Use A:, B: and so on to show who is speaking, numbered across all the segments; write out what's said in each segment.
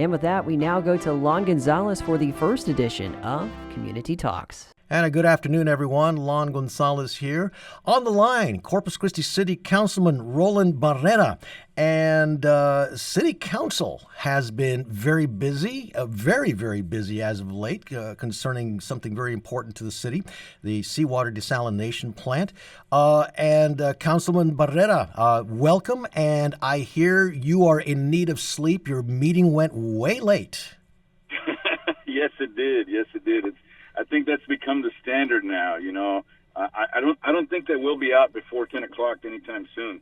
A: And with that, we now go to Lon Gonzalez for the first edition of Community Talks.
B: And a good afternoon, everyone. Lon Gonzalez here. On the line, Corpus Christi City Councilman Roland Barrera. And City Council has been very busy, very, very busy as of late, concerning something very important to the city, the seawater desalination plant. Councilman Barrera, welcome. And I hear you are in need of sleep. Your meeting went way late.
C: Yes, it did. I think that's become the standard now. I don't think that we'll be out before 10 o'clock anytime soon.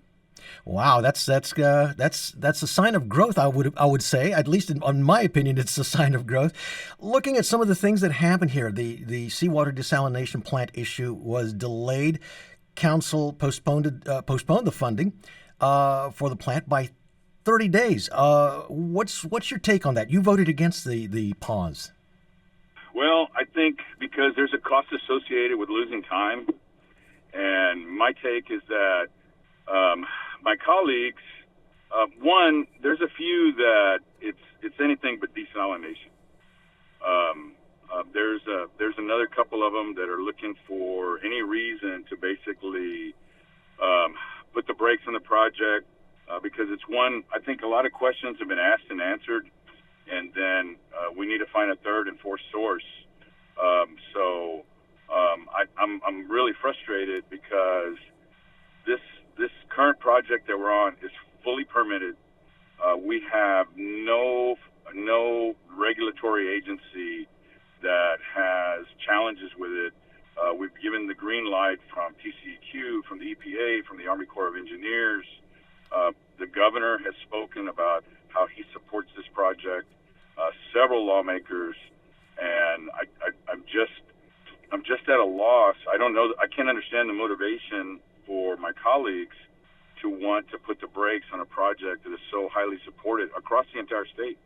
B: Wow, that's a sign of growth. I would say, at least in my opinion, it's a sign of growth. Looking at some of the things that happened here, the seawater desalination plant issue was delayed. Council postponed the funding for the plant by 30 days. What's your take on that? You voted against the pause.
C: Well, I think because there's a cost associated with losing time, and my take is that my colleagues, there's a few that it's anything but desalination. There's another couple of them that are looking for any reason to basically put the brakes on the project because it's one. I think a lot of questions have been asked and answered. And then we need to find a third and fourth source. I'm really frustrated because this current project that we're on is fully permitted. We have no regulatory agency that has challenges with it. We've given the green light from TCEQ, from the EPA, from the Army Corps of Engineers. The governor has spoken about how he supports this project. Several lawmakers, and I'm just at a loss. I don't know. I can't understand the motivation for my colleagues to want to put the brakes on a project that is so highly supported across the entire state.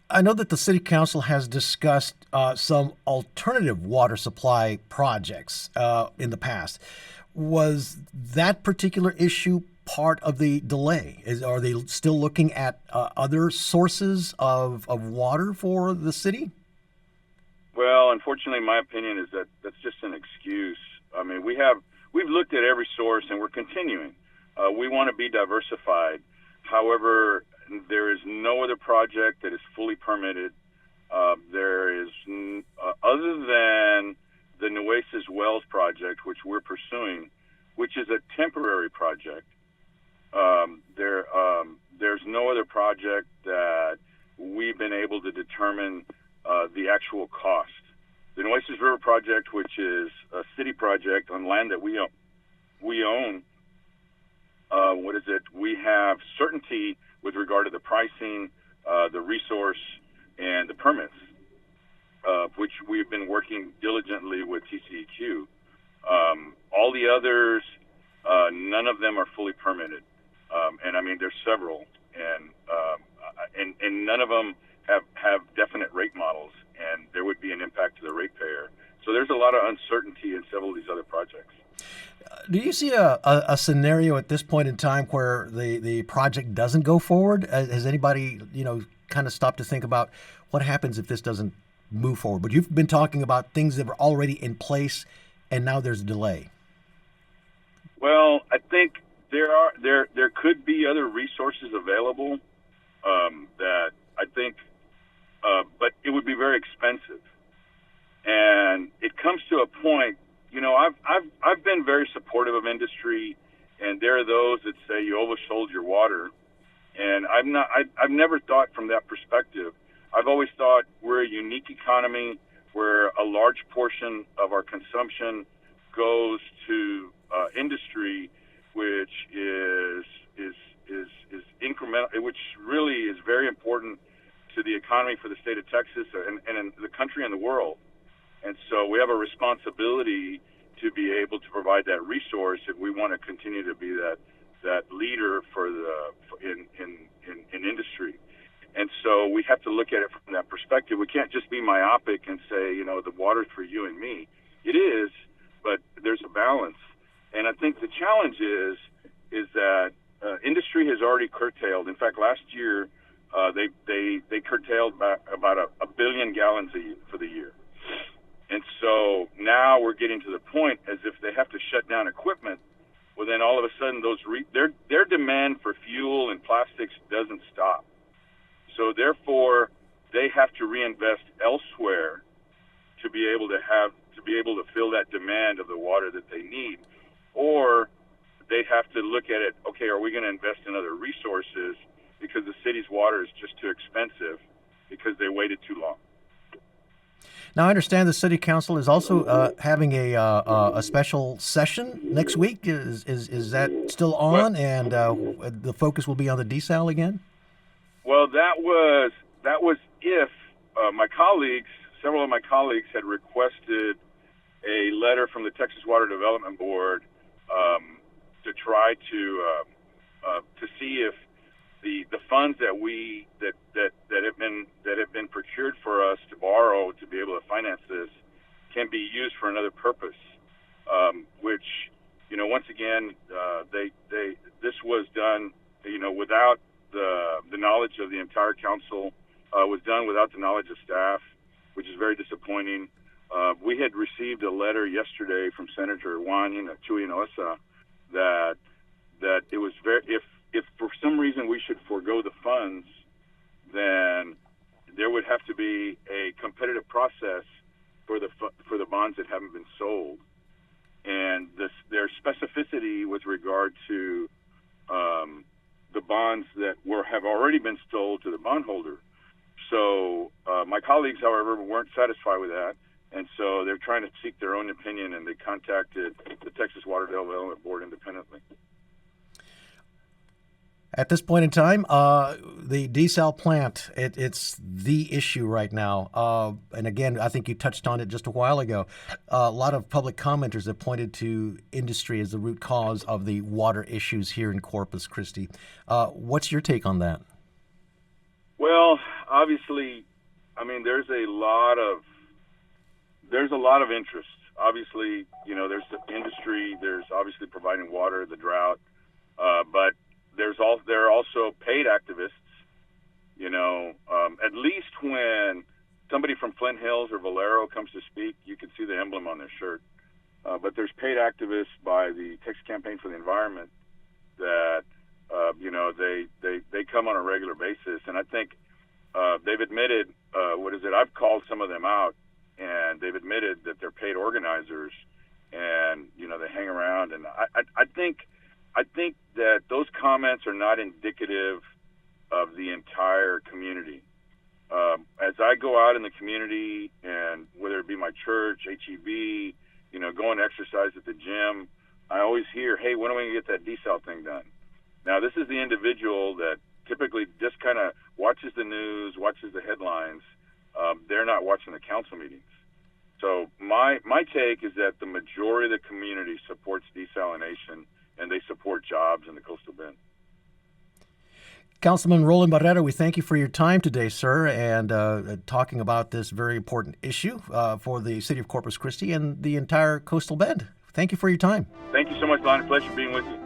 B: I know that the City Council has discussed some alternative water supply projects in the past. Was that particular issue part of the delay? Are they still looking at other sources of water for the city?
C: Well, unfortunately, my opinion is that that's just an excuse. I mean, we've looked at every source and we're continuing. We want to be diversified. However, there is no other project that is fully permitted. There is, other than the Nueces Wells project, which we're pursuing, which is a temporary project. There's no other project that we've been able to determine the actual cost. The Nueces River project, which is a city project on land that we own, we have certainty with regard to the pricing, the resource, and the permits, which we've been working diligently with TCEQ. All the others, none of them are fully permitted. And I mean, there's several, and none of them have definite rate models, and there would be an impact to the ratepayer. So there's a lot of uncertainty in several of these other projects.
B: Do you see a scenario at this point in time where the project doesn't go forward? Has anybody, kind of stopped to think about what happens if this doesn't move forward? But you've been talking about things that were already in place, and now there's a delay.
C: Well, I think there could be other resources available that I think, but it would be very expensive, and it comes to a point. I've been very supportive of industry, and there are those that say you oversold your water, and I've never thought from that perspective. I've always thought we're a unique economy where a large portion of our consumption goes to industry, which is incremental, which really is very important to the economy for the state of Texas and in the country and the world. And so we have a responsibility to be able to provide that resource if we want to continue to be that leader in industry. And so we have to look at it from that perspective. We can't just be myopic and say, the water's for you and me. It is, but there's a balance. And I think the challenge is that industry has already curtailed. In fact, last year, they curtailed about a billion gallons for the year. And so now we're getting to the point as if they have to shut down equipment. Well, then all of a sudden their demand for fuel and plastics doesn't stop. So therefore, they have to reinvest elsewhere to be able to fill that demand of the water that they need, or they have to look at it. Okay, are we going to invest in other resources because the city's water is just too expensive because they waited too long?
B: Now, I understand the city council is also having a special session next week. Is that still on? And the focus will be on the desal again?
C: Well, that was if several of my colleagues had requested a letter from the Texas Water Development Board to try to see if the funds that have been procured for us to borrow to be able to finance this can be used for another purpose. Which, once again, this was done, without the knowledge of the entire council. Was done without the knowledge of staff, which is very disappointing. We had received a letter yesterday from Senator Juan Chuy that it was if for some reason we should forego the funds, then there would have to be a competitive process for the bonds that haven't been sold, and their specificity with regard to the bonds that have already been sold to the bondholder. So my colleagues, however, weren't satisfied with that, and so they're trying to seek their own opinion, and they contacted the Texas Water Development Board independently.
B: At this point in time, the desal plant, it's the issue right now. And again, I think you touched on it just a while ago. A lot of public commenters have pointed to industry as the root cause of the water issues here in Corpus Christi. What's your take on that?
C: Well, obviously, there's a lot of interest. Obviously, there's the industry, there's obviously providing water, the drought, but there are also paid activists. At least when somebody from Flint Hills or Valero comes to speak, you can see the emblem on their shirt. But there's paid activists by the Texas Campaign for the Environment that they come on a regular basis, and I think they've admitted I've called some of them out, and they've admitted that they're paid organizers, and they hang around, and I think that those comments are not indicative of the entire community. As I go out in the community, and whether it be my church, HEB, going to exercise at the gym, I always hear, hey, when are we going to get that desal thing done? Now, this is the individual that typically just kind of watches the news, watches the headlines. They're not watching the council meetings. So my take is that the majority of the community supports desalination, and they support jobs in the coastal bend.
B: Councilman Roland Barrera, we thank you for your time today, sir, and talking about this very important issue for the city of Corpus Christi and the entire coastal bend. Thank you for your time.
C: Thank you so much, Lon. Pleasure being with you.